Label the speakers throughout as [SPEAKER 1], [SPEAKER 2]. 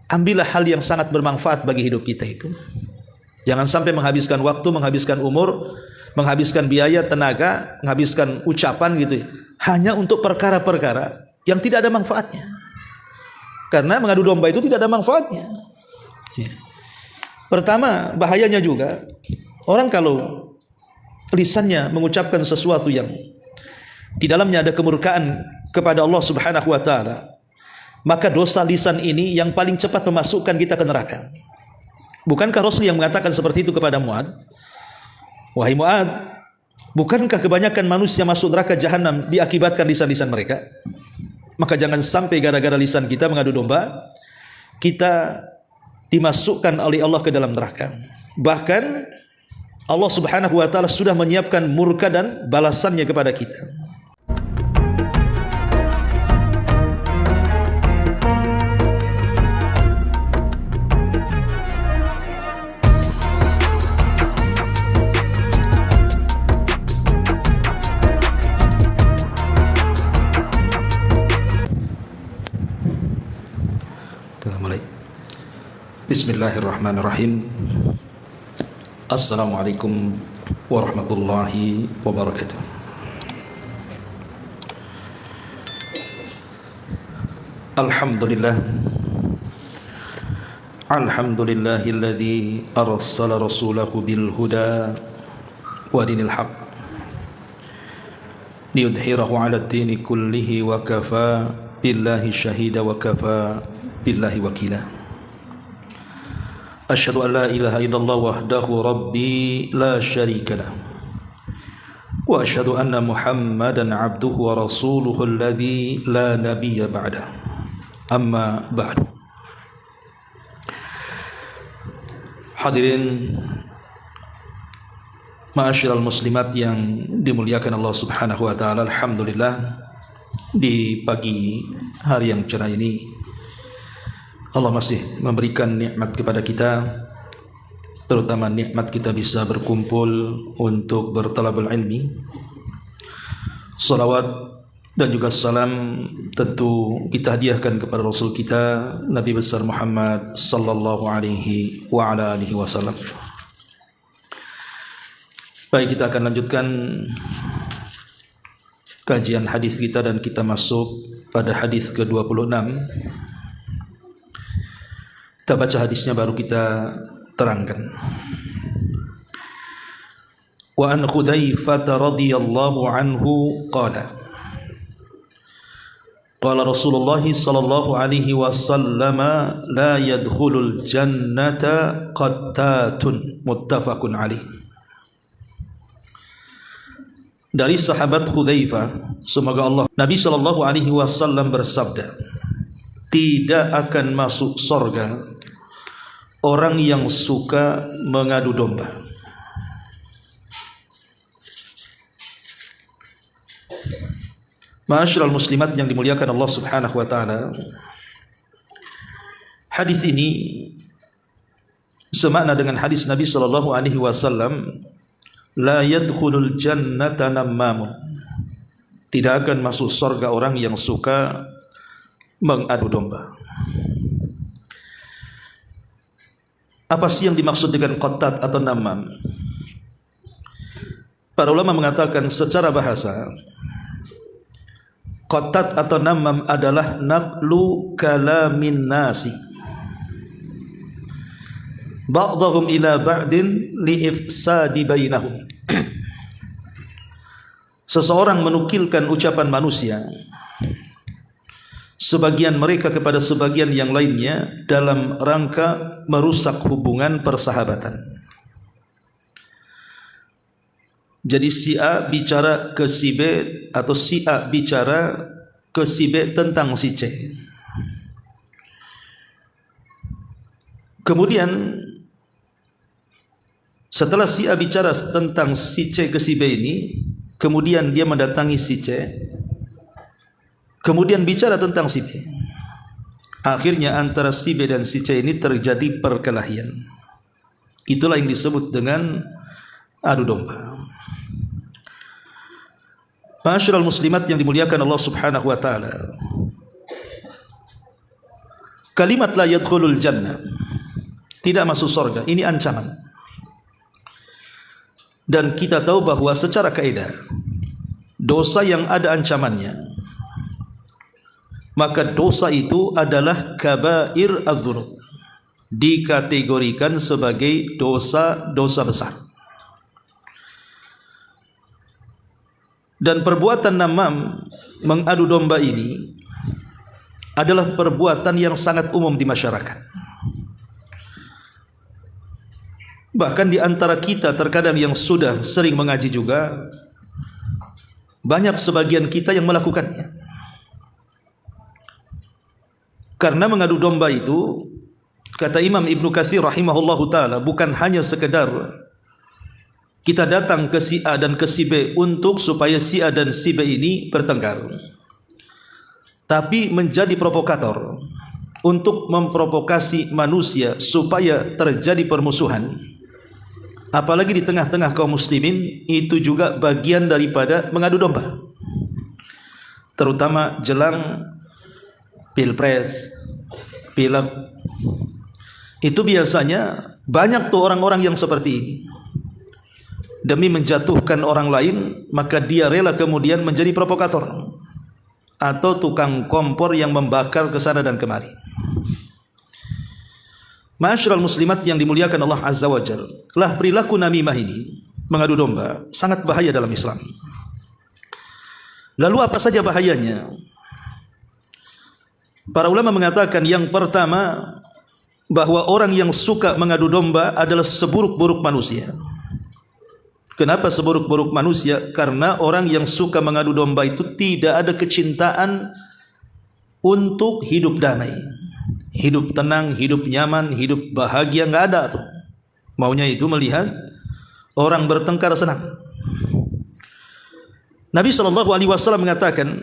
[SPEAKER 1] ambillah hal yang sangat bermanfaat bagi hidup kita itu. Jangan sampai menghabiskan waktu, menghabiskan umur, menghabiskan biaya, tenaga, menghabiskan ucapan gitu hanya untuk perkara-perkara yang tidak ada manfaatnya. Karena mengadu domba itu tidak ada manfaatnya. Pertama, bahayanya juga orang kalau lisannya mengucapkan sesuatu yang di dalamnya ada kemurkaan kepada Allah Subhanahu wa taala, maka dosa lisan ini yang paling cepat memasukkan kita ke neraka. Bukankah Rasul yang mengatakan seperti itu kepada Mu'ad? Wahai Mu'ad, bukankah kebanyakan manusia masuk neraka jahanam diakibatkan lisan-lisan mereka? Maka jangan sampai gara-gara lisan kita mengadu domba, kita dimasukkan oleh Allah ke dalam neraka. Bahkan Allah Subhanahu wa taala sudah menyiapkan murka dan balasannya kepada kita. Bismillahirrahmanirrahim. Assalamualaikum warahmatullahi wabarakatuh. Alhamdulillah. Alhamdulillahilladzi arsala rasulahu bil huda wa dinil haq liyudhhirahu 'ala ad-dini kullihi wa kafa billahi shahida wa kafa billahi wakila. Asyhadu an la ilaha illallah wahdahu rabbi la syarika lah wa asyhadu anna Muhammadan abduhu wa rasuluhu alladzi la nabiyya ba'dah. Amma ba'du. Hadirin ma'asyiral muslimat yang dimuliakan Allah Subhanahu wa taala, alhamdulillah di pagi hari yang cerah ini Allah masih memberikan nikmat kepada kita, terutama nikmat kita bisa berkumpul untuk bertalabul ilmi. Salawat dan juga salam tentu kita hadiahkan kepada Rasul kita Nabi besar Muhammad sallallahu alaihi wa ala alihi wasallam. Baik, kita akan lanjutkan kajian hadis kita dan kita masuk pada hadis ke-26. Kita baca hadisnya baru kita terangkan. Wa an Hudzaifah radhiyallahu anhu qala qala Rasulullah sallallahu alaihi wasallam la yadkhulul jannata qattatun, muttafaqun alaih. Dari sahabat Hudzaifah, semoga Allah, Nabi sallallahu alaihi wasallam bersabda, tidak akan masuk surga orang yang suka mengadu domba. Ma'asyiral muslimat yang dimuliakan Allah Subhanahu wa taala, hadis ini semakna dengan hadis Nabi sallallahu alaihi wasallam, la yadkhulul jannata nammamun, tidak akan masuk surga orang yang suka mengadu domba. Apa sih yang dimaksud dengan qattat atau namam? Para ulama mengatakan secara bahasa, qattat atau namam adalah naqlu kalamin nasi ba'dhum ila ba'din li'ifsadi bainahum. Seseorang menukilkan ucapan manusia, sebagian mereka kepada sebagian yang lainnya, dalam rangka merusak hubungan persahabatan. Jadi si A bicara ke si B atau si A bicara ke si B tentang si C. Kemudian setelah si A bicara tentang si C ke si B ini, kemudian dia mendatangi si C, kemudian bicara tentang si B. Akhirnya antara si B dan si C ini terjadi perkelahian. Itulah yang disebut dengan adu domba. Ma'asyiral muslimat yang dimuliakan Allah Subhanahu wa taala, kalimat la yadkhulul jannah, tidak masuk surga, ini ancaman. Dan kita tahu bahwa secara kaidah dosa yang ada ancamannya, maka dosa itu adalah kabair adz-dzunub, dikategorikan sebagai dosa-dosa besar. Dan perbuatan namam, mengadu domba ini adalah perbuatan yang sangat umum di masyarakat. Bahkan di antara kita terkadang yang sudah sering mengaji juga, banyak sebagian kita yang melakukannya. Karena mengadu domba itu, kata Imam Ibnu Katsir rahimahullahu ta'ala, bukan hanya sekedar kita datang ke si A dan ke si B untuk supaya si A dan si B ini bertengkar, tapi menjadi provokator untuk memprovokasi manusia supaya terjadi permusuhan. Apalagi di tengah-tengah kaum muslimin, itu juga bagian daripada mengadu domba. Terutama jelang pilpres, pilek. Itu biasanya banyak tuh orang-orang yang seperti ini. Demi menjatuhkan orang lain, maka dia rela kemudian menjadi provokator atau tukang kompor yang membakar ke sana dan kemari. Ma'asyiral muslimat yang dimuliakan Allah Azza wa Jalla, lah perilaku namimah ini, mengadu domba, sangat bahaya dalam Islam. Lalu apa saja bahayanya? Para ulama mengatakan yang pertama, bahwa orang yang suka mengadu domba adalah seburuk-buruk manusia. Kenapa seburuk-buruk manusia? Karena orang yang suka mengadu domba itu tidak ada kecintaan untuk hidup damai, hidup tenang, hidup nyaman, hidup bahagia, nggak ada tuh. Maunya itu melihat orang bertengkar senang. Nabi SAW mengatakan,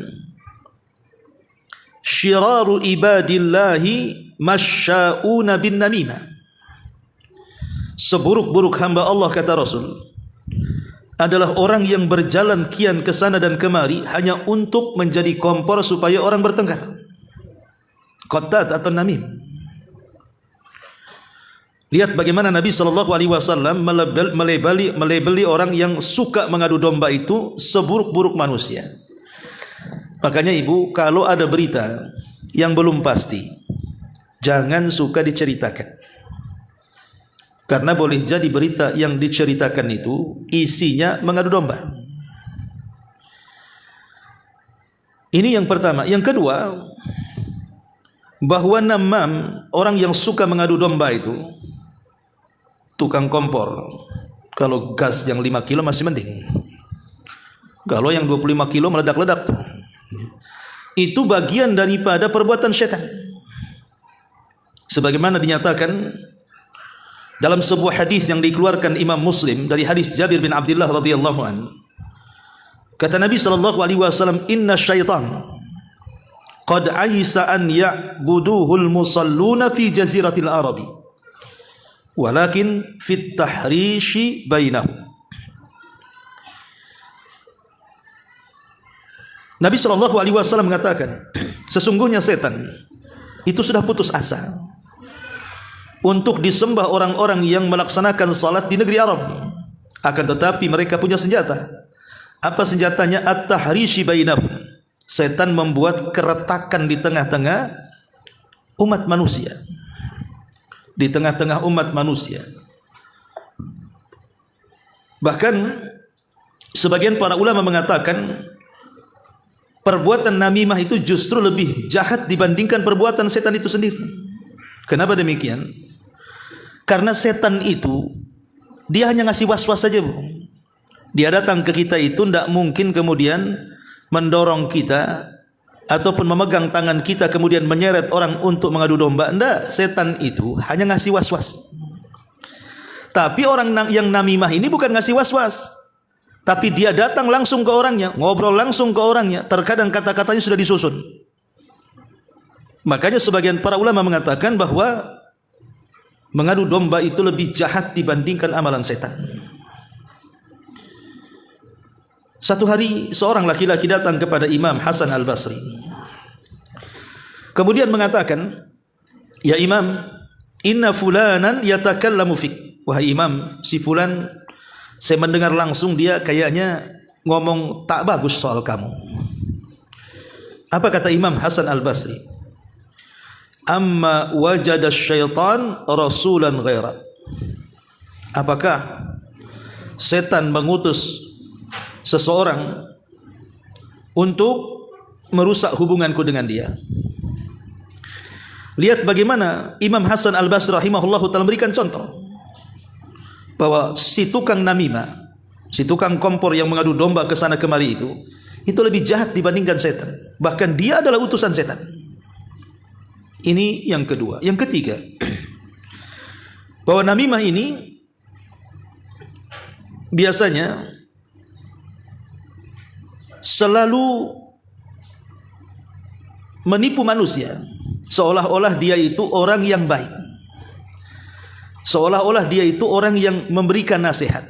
[SPEAKER 1] syiraru ibadillahi masya'una bin namimah. Seburuk-buruk hamba Allah, kata Rasul, adalah orang yang berjalan kian ke sana dan kemari hanya untuk menjadi kompor supaya orang bertengkar. Qattat atau namim. Lihat bagaimana Nabi SAW melebeli orang yang suka mengadu domba itu seburuk-buruk manusia. Makanya ibu, kalau ada berita yang belum pasti, jangan suka diceritakan. Karena boleh jadi berita yang diceritakan itu isinya mengadu domba. Ini yang pertama. Yang kedua, bahwa namam, orang yang suka mengadu domba itu tukang kompor. Kalau gas yang 5 kilo masih mending. Kalau yang 25 kilo meledak-ledak tuh. Itu bagian daripada perbuatan syaitan. Sebagaimana dinyatakan dalam sebuah hadis yang dikeluarkan Imam Muslim dari hadis Jabir bin Abdullah radhiyallahu an, kata Nabi SAW, inna syaitan qad aisa an ya'buduhul musalluna fi jaziratil arabi walakin fit tahrishi bainahum. Nabi SAW mengatakan, sesungguhnya setan itu sudah putus asa untuk disembah orang-orang yang melaksanakan salat di negeri Arab. Akan tetapi mereka punya senjata. Apa senjatanya? At-tahrishi bainahum. Setan membuat keretakan di tengah-tengah umat manusia. Di tengah-tengah umat manusia. Bahkan sebagian para ulama mengatakan perbuatan namimah itu justru lebih jahat dibandingkan perbuatan setan itu sendiri. Kenapa demikian? Karena setan itu dia hanya ngasih was-was saja, Bu. Dia datang ke kita itu tidak mungkin kemudian mendorong kita ataupun memegang tangan kita kemudian menyeret orang untuk mengadu domba. Tidak, setan itu hanya ngasih was-was. Tapi orang yang namimah ini bukan ngasih was-was, tapi dia datang langsung ke orangnya, ngobrol langsung ke orangnya. Terkadang kata-katanya sudah disusun. Makanya sebagian para ulama mengatakan bahwa mengadu domba itu lebih jahat dibandingkan amalan setan. Satu hari seorang laki-laki datang kepada Imam Hasan Al-Basri. Kemudian mengatakan, ya imam, inna fulanan yatakallamu fik. Wahai imam, si fulan saya mendengar langsung dia kayaknya ngomong tak bagus soal kamu. Apa kata Imam Hasan Al-Basri? Amma wajada syaitan rasulan ghaira. Apakah setan mengutus seseorang untuk merusak hubunganku dengan dia? Lihat bagaimana Imam Hasan Al-Basri rahimahullahu ta'ala memberikan contoh bahwa si tukang namimah, si tukang kompor yang mengadu domba ke sana kemari itu lebih jahat dibandingkan setan. Bahkan dia adalah utusan setan. Ini yang kedua. Yang ketiga, bahwa namimah ini biasanya selalu menipu manusia, seolah-olah dia itu orang yang baik, seolah-olah dia itu orang yang memberikan nasihat.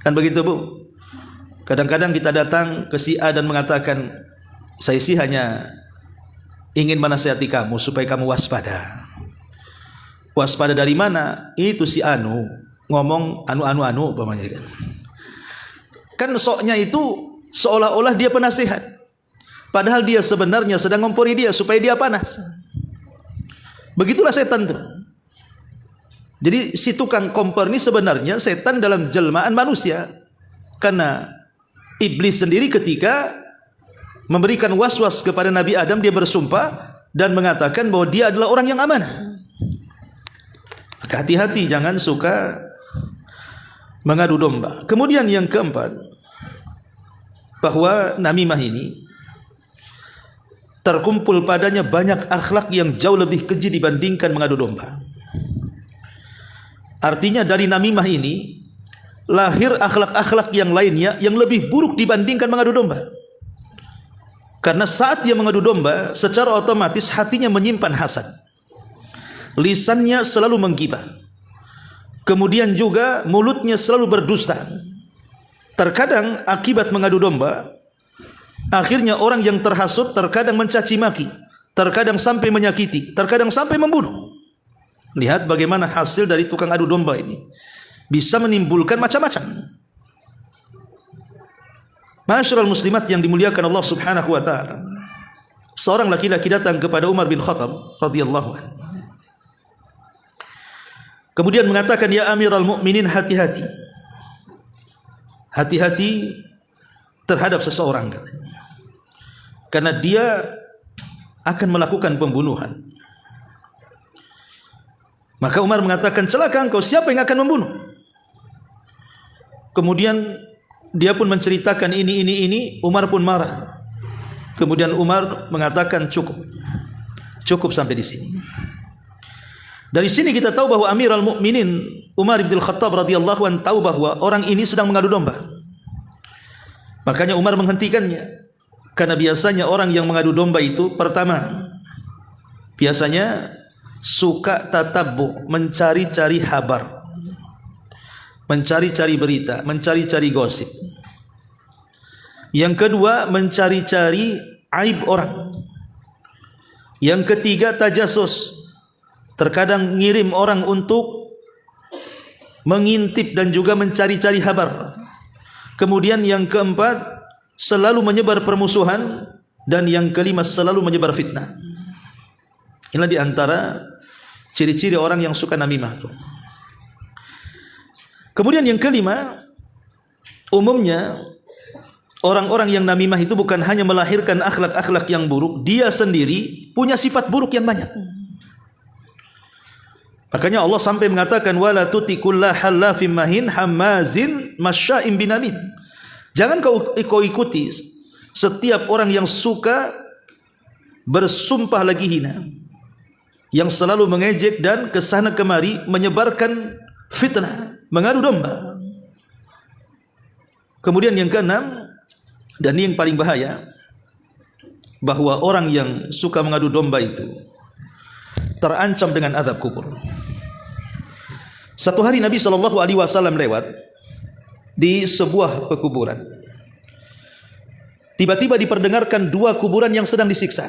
[SPEAKER 1] Kan begitu, Bu? Kadang-kadang kita datang ke si A dan mengatakan, saya sih hanya ingin menasihati kamu supaya kamu waspada. Waspada dari mana? Itu si Anu ngomong anu umpamanya kan. Kan soknya itu seolah-olah dia penasihat, padahal dia sebenarnya sedang ngompori dia supaya dia panas. Begitulah setan tuh. Jadi si tukang kompor ini sebenarnya setan dalam jelmaan manusia. Karena iblis sendiri ketika memberikan was-was kepada Nabi Adam, dia bersumpah dan mengatakan bahwa dia adalah orang yang amanah. Maka hati-hati, jangan suka mengadu domba. Kemudian yang keempat, bahwa namimah ini terkumpul padanya banyak akhlak yang jauh lebih keji dibandingkan mengadu domba. Artinya dari namimah ini lahir akhlak-akhlak yang lainnya yang lebih buruk dibandingkan mengadu domba. Karena saat dia mengadu domba, secara otomatis hatinya menyimpan hasad, lisannya selalu menggibah, kemudian juga mulutnya selalu berdusta. Terkadang akibat mengadu domba, akhirnya orang yang terhasut terkadang mencaci maki, terkadang sampai menyakiti, terkadang sampai membunuh. Lihat bagaimana hasil dari tukang adu domba ini, bisa menimbulkan macam-macam. Ma'asyiral muslimat yang dimuliakan Allah Subhanahu wa taala. Seorang laki-laki datang kepada Umar bin Khattab radhiyallahu anhu. Kemudian mengatakan, "Ya Amirul Mukminin, hati-hati. Hati-hati terhadap seseorang," katanya. Karena dia akan melakukan pembunuhan. Maka Umar mengatakan, "Celaka engkau, siapa yang akan membunuh?" Kemudian dia pun menceritakan ini. Umar pun marah. Kemudian Umar mengatakan, cukup sampai di sini. Dari sini kita tahu bahwa Amirul Mukminin Umar bin Khattab radhiyallahu anhu tahu bahwa orang ini sedang mengadu domba. Makanya Umar menghentikannya. Karena biasanya orang yang mengadu domba itu, pertama, biasanya suka tatabbu, mencari-cari kabar, mencari-cari berita, mencari-cari gosip. Yang kedua, mencari-cari aib orang. Yang ketiga, tajasus, terkadang ngirim orang untuk mengintip dan juga mencari-cari kabar. Kemudian yang keempat, selalu menyebar permusuhan. Dan yang kelima, selalu menyebar fitnah. Inilah di antara ciri-ciri orang yang suka namimah. Kemudian yang kelima, umumnya orang-orang yang namimah itu bukan hanya melahirkan akhlak-akhlak yang buruk, dia sendiri punya sifat buruk yang banyak. Makanya Allah sampai mengatakan, wala tuti kulla hallafim mahin hammazin masya'im binamin. Jangan kau ikuti setiap orang yang suka bersumpah lagi hina, yang selalu mengejek dan kesana kemari menyebarkan fitnah, mengadu domba. Kemudian yang keenam, dan ini yang paling bahaya, bahwa orang yang suka mengadu domba itu terancam dengan azab kubur. Satu hari Nabi SAW lewat di sebuah pekuburan. Tiba-tiba diperdengarkan dua kuburan yang sedang disiksa.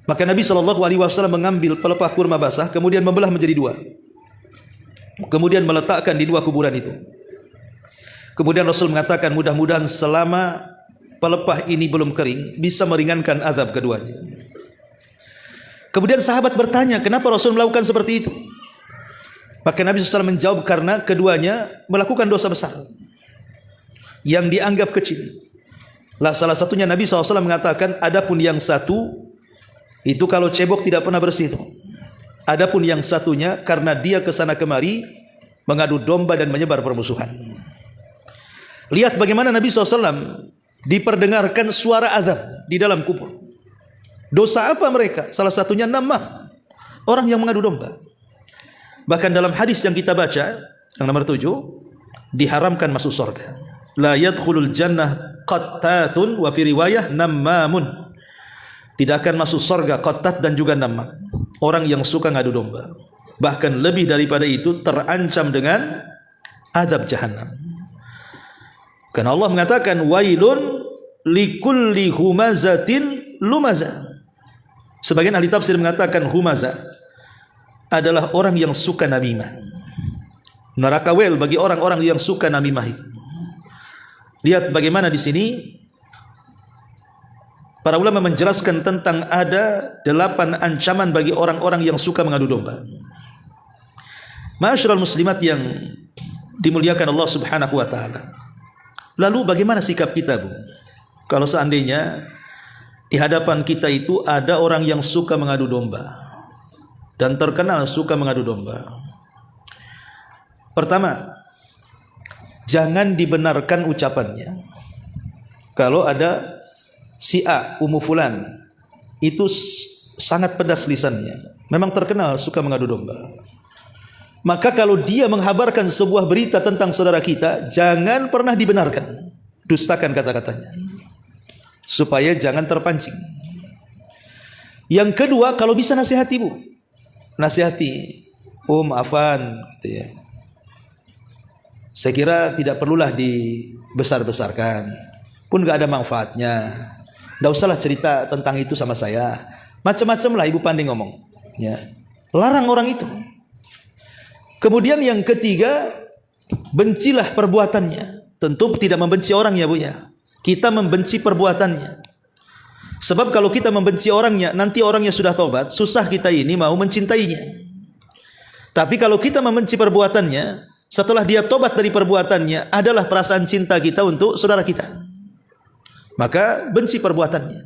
[SPEAKER 1] Maka Nabi SAW mengambil pelepah kurma basah, kemudian membelah menjadi dua, kemudian meletakkan di dua kuburan itu. Kemudian Rasul mengatakan, mudah-mudahan selama pelepah ini belum kering, bisa meringankan azab keduanya. Kemudian sahabat bertanya, kenapa Rasul melakukan seperti itu? Maka Nabi SAW menjawab, karena keduanya melakukan dosa besar yang dianggap kecil. Lah salah satunya Nabi SAW mengatakan, adapun yang satu itu kalau cebok tidak pernah bersih. Adapun yang satunya karena dia kesana kemari mengadu domba dan menyebar permusuhan. Lihat bagaimana Nabi SAW diperdengarkan suara azab di dalam kubur. Dosa apa mereka? Salah satunya namah, orang yang mengadu domba. Bahkan dalam hadis yang kita baca yang nomor 7, diharamkan masuk surga. La yadkhulul jannah qattatun wa fi riwayah nammamun. Tidak akan masuk surga qattat dan juga namam, orang yang suka ngadu domba. Bahkan lebih daripada itu, terancam dengan azab jahannam. Karena Allah mengatakan, wailun likulli humazatin lumazah. Sebagian ahli tafsir mengatakan humazah adalah orang yang suka namimah. Neraka wel bagi orang-orang yang suka namimah itu. Lihat bagaimana di sini para ulama menjelaskan tentang ada 8 ancaman bagi orang-orang yang suka mengadu domba. Ma'asyiral muslimat yang dimuliakan Allah Subhanahu wa taala. Lalu bagaimana sikap kita, Bu? Kalau seandainya di hadapan kita itu ada orang yang suka mengadu domba dan terkenal suka mengadu domba. Pertama, jangan dibenarkan ucapannya. Kalau ada si A, Ummu Fulan, itu sangat pedas lisannya, memang terkenal suka mengadu domba. Maka kalau dia menghabarkan sebuah berita tentang saudara kita, jangan pernah dibenarkan, dustakan kata-katanya, supaya jangan terpancing. Yang kedua, kalau bisa nasihati, Bu, nasihati, maafan, gitu ya. Saya kira tidak perlulah dibesar-besarkan, pun gak ada manfaatnya. Tidak usahlah cerita tentang itu sama saya. Macam-macam lah Ibu Pandai ngomong, ya. Larang orang itu. Kemudian yang ketiga, bencilah perbuatannya. Tentu tidak membenci orangnya, Bu, ya. Kita membenci perbuatannya. Sebab kalau kita membenci orangnya, nanti orangnya sudah tobat, susah kita ini mau mencintainya. Tapi kalau kita membenci perbuatannya, setelah dia tobat dari perbuatannya, adalah perasaan cinta kita untuk saudara kita. Maka benci perbuatannya.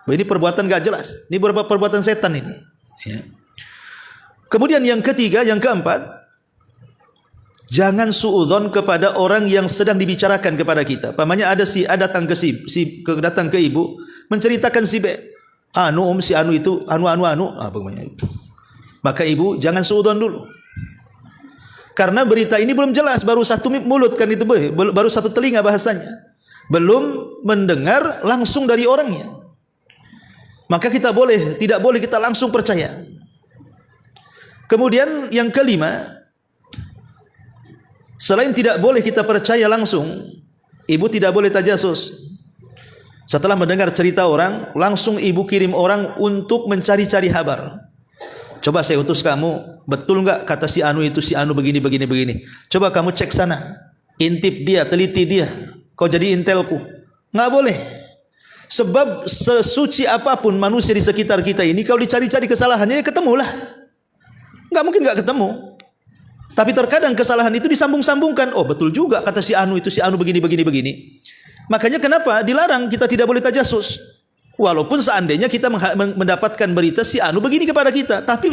[SPEAKER 1] Ini perbuatan gak jelas. Ini perbuatan setan ini. Ya. Kemudian yang ketiga, yang keempat, jangan suudzon kepada orang yang sedang dibicarakan kepada kita. Pamannya ada si A datang ke datang ke ibu, menceritakan si B, si anu itu, apa namanya itu. Maka ibu jangan suudzon dulu. Karena berita ini belum jelas, baru satu mulut kan itu, baru satu telinga bahasanya. Belum mendengar langsung dari orangnya. Maka tidak boleh kita langsung percaya. Kemudian yang kelima, selain tidak boleh kita percaya langsung, ibu tidak boleh tajasus. Setelah mendengar cerita orang, langsung ibu kirim orang untuk mencari-cari kabar. Coba saya utus kamu, betul enggak kata si anu itu, si anu begini. Coba kamu cek sana, intip dia, teliti dia, kau jadi intelku. Enggak boleh. Sebab sesuci apapun manusia di sekitar kita ini, kalau dicari-cari kesalahannya, ya ketemulah. Enggak mungkin enggak ketemu. Tapi terkadang kesalahan itu disambung-sambungkan. Oh betul juga kata si anu itu, si anu begini. Makanya kenapa dilarang kita tidak boleh tajasus. Walaupun seandainya kita mendapatkan berita si anu begini kepada kita, tapi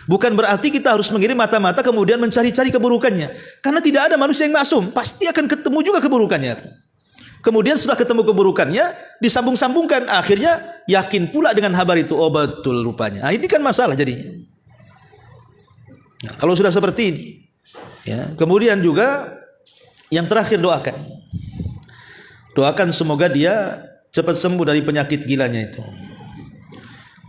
[SPEAKER 1] bukan berarti kita harus mengirim mata-mata kemudian mencari-cari keburukannya. Karena tidak ada manusia yang maksum, pasti akan ketemu juga keburukannya. Kemudian setelah ketemu keburukannya, disambung-sambungkan, akhirnya yakin pula dengan kabar itu. Oh betul rupanya. Nah, ini kan masalah jadinya. Nah, kalau sudah seperti ini, ya, kemudian juga yang terakhir doakan semoga dia cepat sembuh dari penyakit gilanya itu.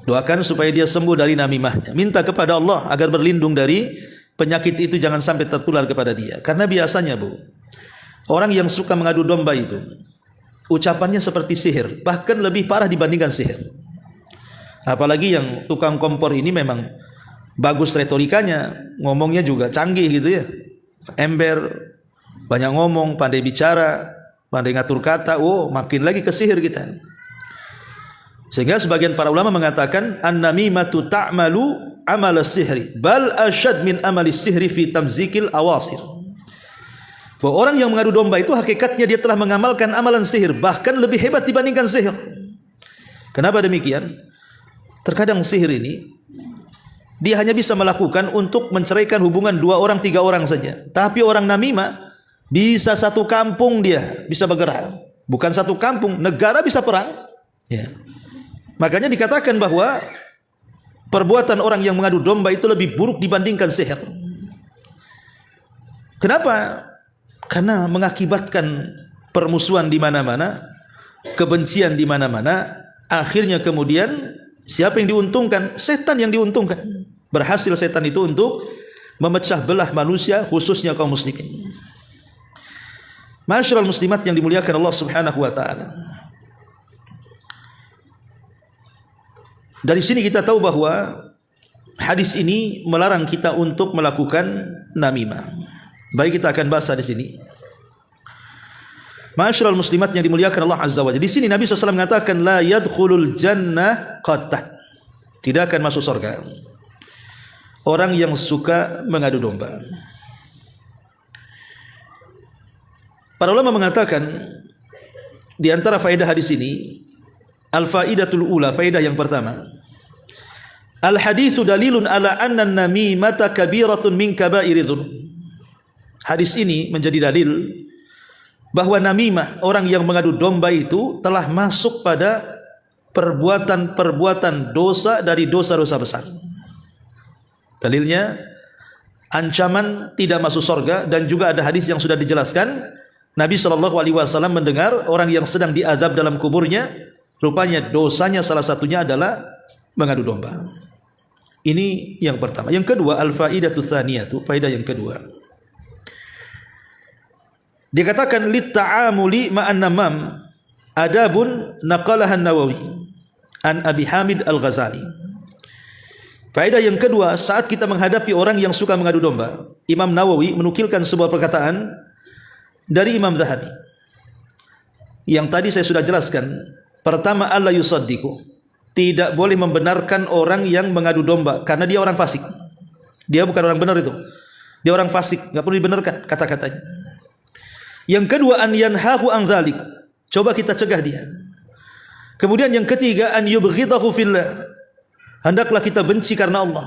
[SPEAKER 1] Doakan supaya dia sembuh dari namimahnya. Minta kepada Allah agar berlindung dari penyakit itu, jangan sampai tertular kepada dia. Karena biasanya, Bu, orang yang suka mengadu domba itu ucapannya seperti sihir, bahkan lebih parah dibandingkan sihir. Apalagi yang tukang kompor ini memang bagus retorikanya, ngomongnya juga canggih gitu ya. Ember, banyak ngomong, pandai bicara, pandai ngatur kata. Oh, makin lagi ke sihir kita. Sehingga sebagian para ulama mengatakan an-namimatu ta'malu amal as-sihri bal asyad min amali sihri fi tamzikil awasir. Bahwa orang yang mengadu domba itu hakikatnya dia telah mengamalkan amalan sihir, bahkan lebih hebat dibandingkan sihir. Kenapa demikian? Terkadang sihir ini dia hanya bisa melakukan untuk menceraikan hubungan 2 orang 3 orang saja. Tapi orang namimah bisa satu kampung dia bisa bergerak. Bukan satu kampung, negara bisa perang. Ya. Makanya dikatakan bahwa perbuatan orang yang mengadu domba itu lebih buruk dibandingkan sihir. Kenapa? Karena mengakibatkan permusuhan di mana-mana, kebencian di mana-mana. Akhirnya kemudian siapa yang diuntungkan? Setan yang diuntungkan. Berhasil setan itu untuk memecah belah manusia, khususnya kaum muslimin. Ma'asyiral muslimat yang dimuliakan Allah Subhanahu wa taala. Dari sini kita tahu bahwa hadis ini melarang kita untuk melakukan namimah. Baik, kita akan bahas di sini. Ma'asyiral muslimat yang dimuliakan Allah Azza wa Jalla. Di sini Nabi SAW mengatakan la yadkhulul jannah qattat. Tidak akan masuk surga orang yang suka mengadu domba. Para ulama mengatakan di antara faedah hadis ini, al-faidatul ula, faedah yang pertama, al-haditsu dalilun ala anna an-namimata kabiratun min kaba'iri dzunub. Hadis ini menjadi dalil bahwa namimah, orang yang mengadu domba itu telah masuk pada perbuatan-perbuatan dosa dari dosa-dosa besar. Dalilnya ancaman tidak masuk surga, dan juga ada hadis yang sudah dijelaskan. Nabi SAW mendengar orang yang sedang diazab dalam kuburnya, rupanya dosanya salah satunya adalah mengadu domba. Ini yang pertama. Yang kedua, al-faidatu tsaniyatu, faedah yang kedua. Dikatakan lit-ta'amuli ma'an namam adabun naqalahan Nawawi an Abi Hamid Al-Ghazali. Faedah yang kedua, saat kita menghadapi orang yang suka mengadu domba, Imam Nawawi menukilkan sebuah perkataan dari Imam Zahabi. Yang tadi saya sudah jelaskan. Pertama, alla yusaddiqu, tidak boleh membenarkan orang yang mengadu domba karena dia orang fasik. Dia bukan orang benar itu. Dia orang fasik, enggak perlu dibenarkan kata-katanya. Yang kedua, an yanhahu an dzalik, coba kita cegah dia. Kemudian yang ketiga, an yubghidahu fillah, hendaklah kita benci karena Allah.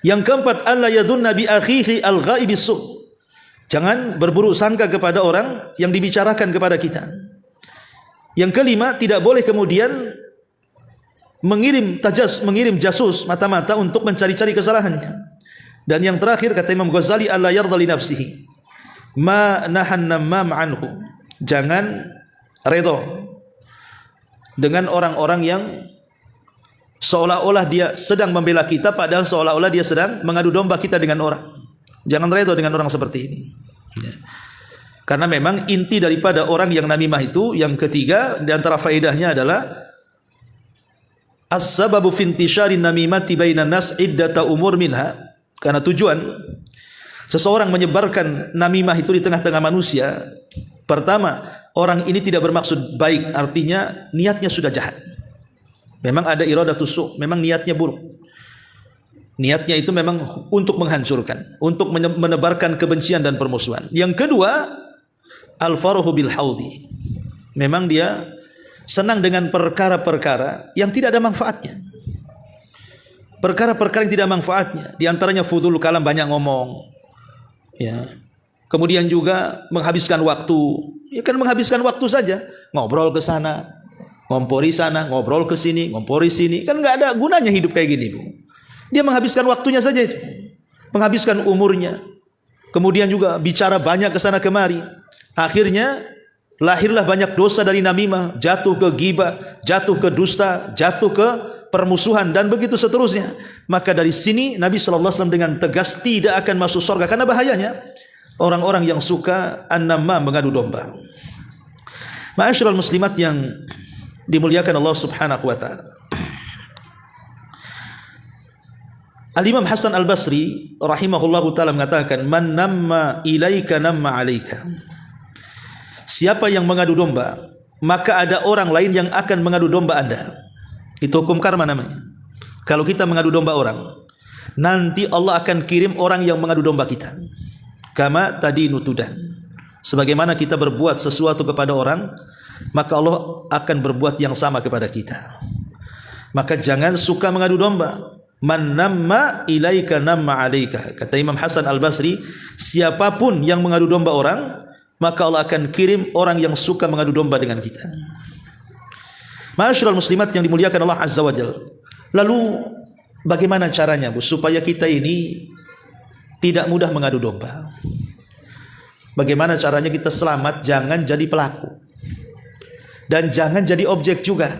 [SPEAKER 1] Yang keempat, alla yadhunna bi akhihi al-ghaibis su', jangan berburuk sangka kepada orang yang dibicarakan kepada kita. Yang kelima, tidak boleh kemudian mengirim jasus mata-mata untuk mencari-cari kesalahannya. Dan yang terakhir, kata Imam Ghazali, alla yarda li nafsihi ma nahan namam anhu, jangan redha dengan orang-orang yang seolah-olah dia sedang membela kita, padahal seolah-olah dia sedang mengadu domba kita dengan orang. Jangan redha dengan orang seperti ini. Ya. Karena memang inti daripada orang yang namimah itu, yang ketiga di antara faedahnya adalah as-sababu fi intisharin namimati bainan nas iddata umur minha. Karena tujuan seseorang menyebarkan namimah itu di tengah-tengah manusia, pertama, orang ini tidak bermaksud baik, artinya niatnya sudah jahat. Memang ada iradatus su', memang niatnya buruk. Niatnya itu memang untuk menghancurkan, untuk menebarkan kebencian dan permusuhan. Yang kedua, al-farahu bil haudi, memang dia senang dengan perkara-perkara yang tidak ada manfaatnya. Perkara-perkara yang tidak ada manfaatnya, di antaranya fudul kalam, banyak ngomong, ya. Kemudian juga menghabiskan waktu, ya kan, menghabiskan waktu saja, ngobrol ke sana, ngompori sana, ngobrol ke sini, ngompori sini, kan nggak ada gunanya hidup kayak gini, Bu. Dia menghabiskan waktunya saja itu, menghabiskan umurnya. Kemudian juga bicara banyak ke sana kemari. Akhirnya lahirlah banyak dosa dari namimah, jatuh ke ghibah, jatuh ke dusta, jatuh ke permusuhan, dan begitu seterusnya. Maka dari sini Nabi SAW dengan tegas tidak akan masuk surga, karena bahayanya orang-orang yang suka an-namam, mengadu domba. Ma'asyiral muslimat yang dimuliakan Allah Subhanahu wa taala. Al-Imam Hasan Al-Basri rahimahullahu taala mengatakan, "Man namma ilaika namma alaika." Siapa yang mengadu domba, maka ada orang lain yang akan mengadu domba Anda. Itu hukum karma namanya. Kalau kita mengadu domba orang, nanti Allah akan kirim orang yang mengadu domba kita. Kama tadi nutudan. Sebagaimana kita berbuat sesuatu kepada orang, maka Allah akan berbuat yang sama kepada kita. Maka jangan suka mengadu domba. Man namma ilaika namma alaika. Kata Imam Hasan Al-Basri, siapapun yang mengadu domba orang, maka Allah akan kirim orang yang suka mengadu domba dengan kita. Ma'asyiral muslimat yang dimuliakan Allah Azza wa Jalla. Lalu bagaimana caranya, Bu, supaya kita ini tidak mudah mengadu domba? Bagaimana caranya kita selamat? Jangan jadi pelaku dan jangan jadi objek juga.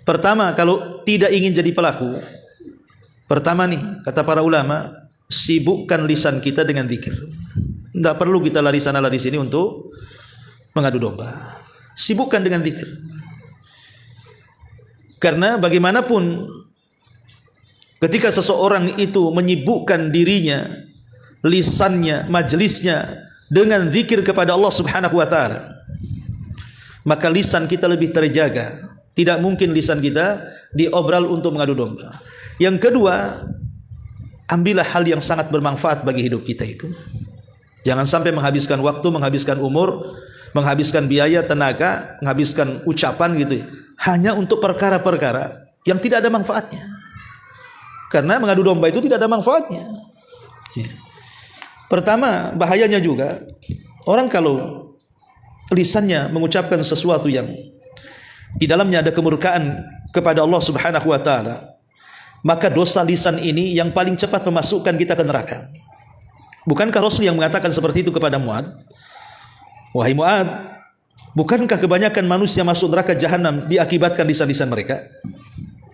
[SPEAKER 1] Pertama, kalau tidak ingin jadi pelaku, pertama nih, kata para ulama, sibukkan lisan kita dengan zikir. Tidak perlu kita lari sana lari sini untuk mengadu domba. Sibukkan dengan zikir. Karena bagaimanapun ketika seseorang itu menyibukkan dirinya, lisannya, majelisnya dengan zikir kepada Allah Subhanahu wa taala, maka lisan kita lebih terjaga. Tidak mungkin lisan kita diobral untuk mengadu domba. Yang kedua, ambillah hal yang sangat bermanfaat bagi hidup kita itu. Jangan sampai menghabiskan waktu, menghabiskan umur, menghabiskan biaya, tenaga, menghabiskan ucapan gitu, hanya untuk perkara-perkara yang tidak ada manfaatnya. Karena mengadu domba itu tidak ada manfaatnya. Pertama, bahayanya juga, orang kalau lisannya mengucapkan sesuatu yang di dalamnya ada kemurkaan kepada Allah Subhanahu wa taala, maka dosa lisan ini yang paling cepat memasukkan kita ke neraka. Bukankah Rasul yang mengatakan seperti itu kepada Mu'ad? Wahai Mu'ad, bukankah kebanyakan manusia masuk neraka jahanam diakibatkan lisan-lisan mereka?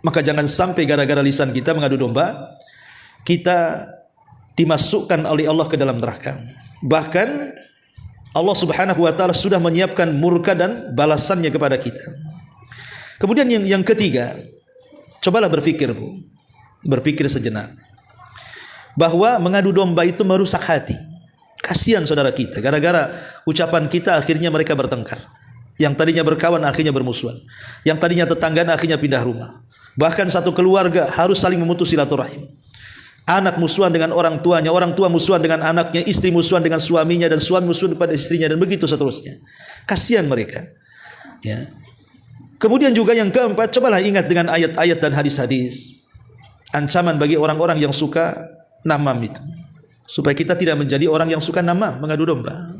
[SPEAKER 1] Maka jangan sampai gara-gara lisan kita mengadu domba, kita dimasukkan oleh Allah ke dalam neraka. Bahkan Allah Subhanahu wa taala sudah menyiapkan murka dan balasannya kepada kita. Kemudian yang ketiga, cobalah berpikir, Bu. Berpikir sejenak. Bahwa mengadu domba itu merusak hati. Kasihan saudara kita, gara-gara ucapan kita akhirnya mereka bertengkar. Yang tadinya berkawan akhirnya bermusuhan. Yang tadinya tetangga akhirnya pindah rumah. Bahkan satu keluarga harus saling memutus silaturahim. Anak musuhan dengan orang tuanya, orang tua musuhan dengan anaknya, istri musuhan dengan suaminya, dan suami musuhan kepada istrinya, dan begitu seterusnya. Kasihan mereka. Ya. Kemudian juga yang keempat, cobalah ingat dengan ayat-ayat dan hadis-hadis ancaman bagi orang-orang yang suka namam itu, supaya kita tidak menjadi orang yang suka namam, mengadu domba.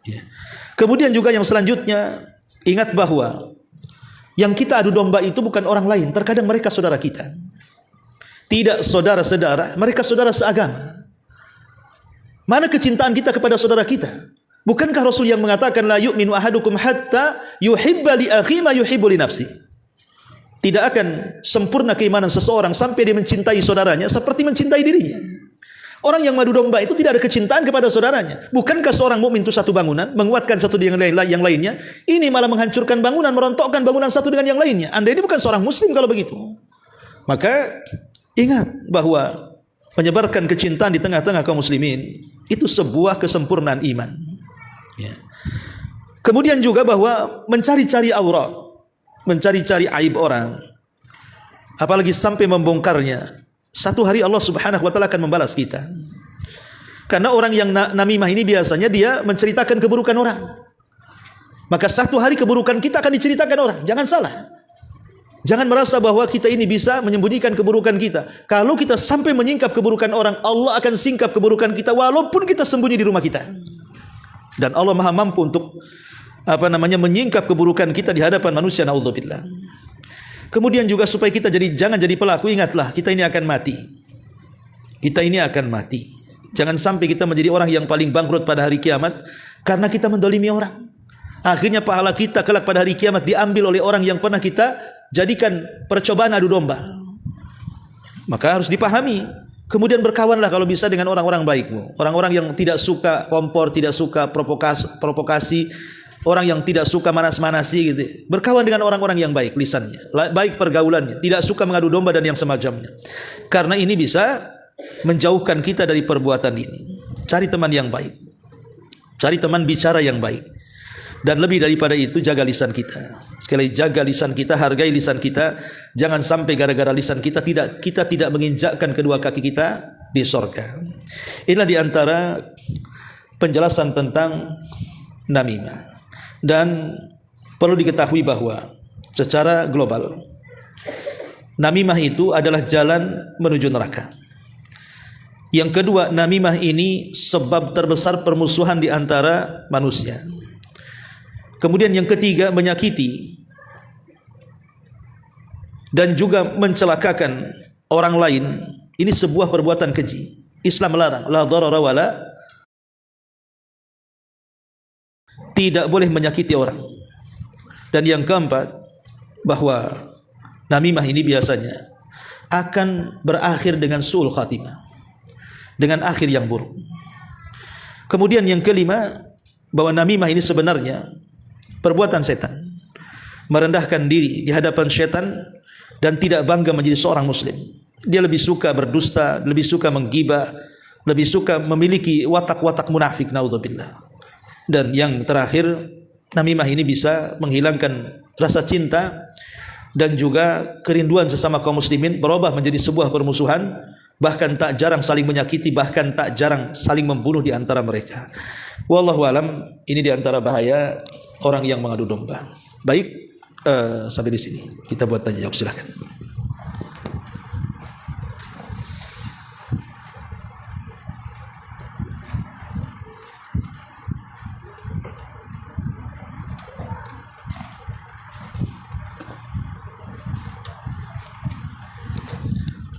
[SPEAKER 1] Ya. Kemudian juga yang selanjutnya, ingat bahwa yang kita adu domba itu bukan orang lain, terkadang mereka saudara kita. Tidak saudara-saudara, mereka saudara seagama. Mana kecintaan kita kepada saudara kita? Bukankah Rasul yang mengatakan la yu'minu ahadukum hatta yuhibba li akhi ma yuhibbu li nafsi? Tidak akan sempurna keimanan seseorang sampai dia mencintai saudaranya seperti mencintai dirinya. Orang yang mengadu domba itu tidak ada kecintaan kepada saudaranya. Bukankah seorang mukmin itu satu bangunan, menguatkan satu dengan yang lainnya? Ini malah menghancurkan bangunan, merontokkan bangunan satu dengan yang lainnya. Anda ini bukan seorang muslim kalau begitu. Maka ingat bahwa menyebarkan kecintaan di tengah-tengah kaum muslimin itu sebuah kesempurnaan iman. Ya. Kemudian juga bahwa mencari-cari aurat, mencari-cari aib orang, apalagi sampai membongkarnya, satu hari Allah Subhanahu wa taala akan membalas kita. Karena orang yang namimah ini biasanya dia menceritakan keburukan orang. Maka satu hari keburukan kita akan diceritakan orang. Jangan salah. Jangan merasa bahwa kita ini bisa menyembunyikan keburukan kita. Kalau kita sampai menyingkap keburukan orang, Allah akan singkap keburukan kita walaupun kita sembunyi di rumah kita. Dan Allah Maha mampu untuk menyingkap keburukan kita di hadapan manusia, naudzubillah. Kemudian juga supaya kita jangan jadi pelaku, ingatlah kita ini akan mati. Kita ini akan mati. Jangan sampai kita menjadi orang yang paling bangkrut pada hari kiamat karena kita mendolimi orang. Akhirnya pahala kita kelak pada hari kiamat diambil oleh orang yang pernah kita jadikan percobaan adu domba. Maka harus dipahami. Kemudian berkawanlah kalau bisa dengan orang-orang baikmu, orang-orang yang tidak suka kompor, tidak suka provokasi, orang yang tidak suka manas-manasi gitu. Berkawan dengan orang-orang yang baik lisannya, baik pergaulannya, tidak suka mengadu domba dan yang semacamnya. Karena ini bisa menjauhkan kita dari perbuatan ini. Cari teman yang baik, cari teman bicara yang baik, dan lebih daripada itu jaga lisan kita. Sekali jaga lisan kita, hargai lisan kita. Jangan sampai gara-gara lisan kita tidak menginjakkan kedua kaki kita di surga. Inilah diantara penjelasan tentang namimah. Dan perlu diketahui bahwa secara global namimah itu adalah jalan menuju neraka. Yang kedua, namimah ini sebab terbesar permusuhan di antara manusia. Kemudian yang ketiga, menyakiti dan juga mencelakakan orang lain. Ini sebuah perbuatan keji. Islam melarang, la dharara wala, tidak boleh menyakiti orang. Dan yang keempat, bahwa namimah ini biasanya akan berakhir dengan su'ul khatimah, dengan akhir yang buruk. Kemudian yang kelima, bahwa namimah ini sebenarnya perbuatan setan, merendahkan diri di hadapan setan dan tidak bangga menjadi seorang muslim. Dia lebih suka berdusta, lebih suka menggibah, lebih suka memiliki watak-watak munafik, naudzubillah. Dan yang terakhir, namimah ini bisa menghilangkan rasa cinta dan juga kerinduan sesama kaum muslimin, berubah menjadi sebuah permusuhan, bahkan tak jarang saling menyakiti, bahkan tak jarang saling membunuh di antara mereka. Wallahu alam, ini di antara bahaya orang yang mengadu domba. Baik, sampai di sini kita buat tanya jawab, silakan.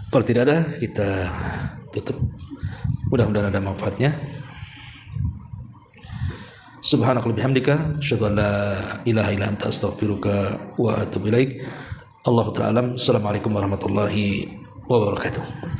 [SPEAKER 1] Kalau tidak ada, kita tutup. Mudah-mudahan ada manfaatnya. Subhanakallahumma bihamdika, asyhadu an la ilaha illa anta, astaghfiruka wa atubu ilaik. Allahu ta'ala alam. Assalamualaikum warahmatullahi wabarakatuh.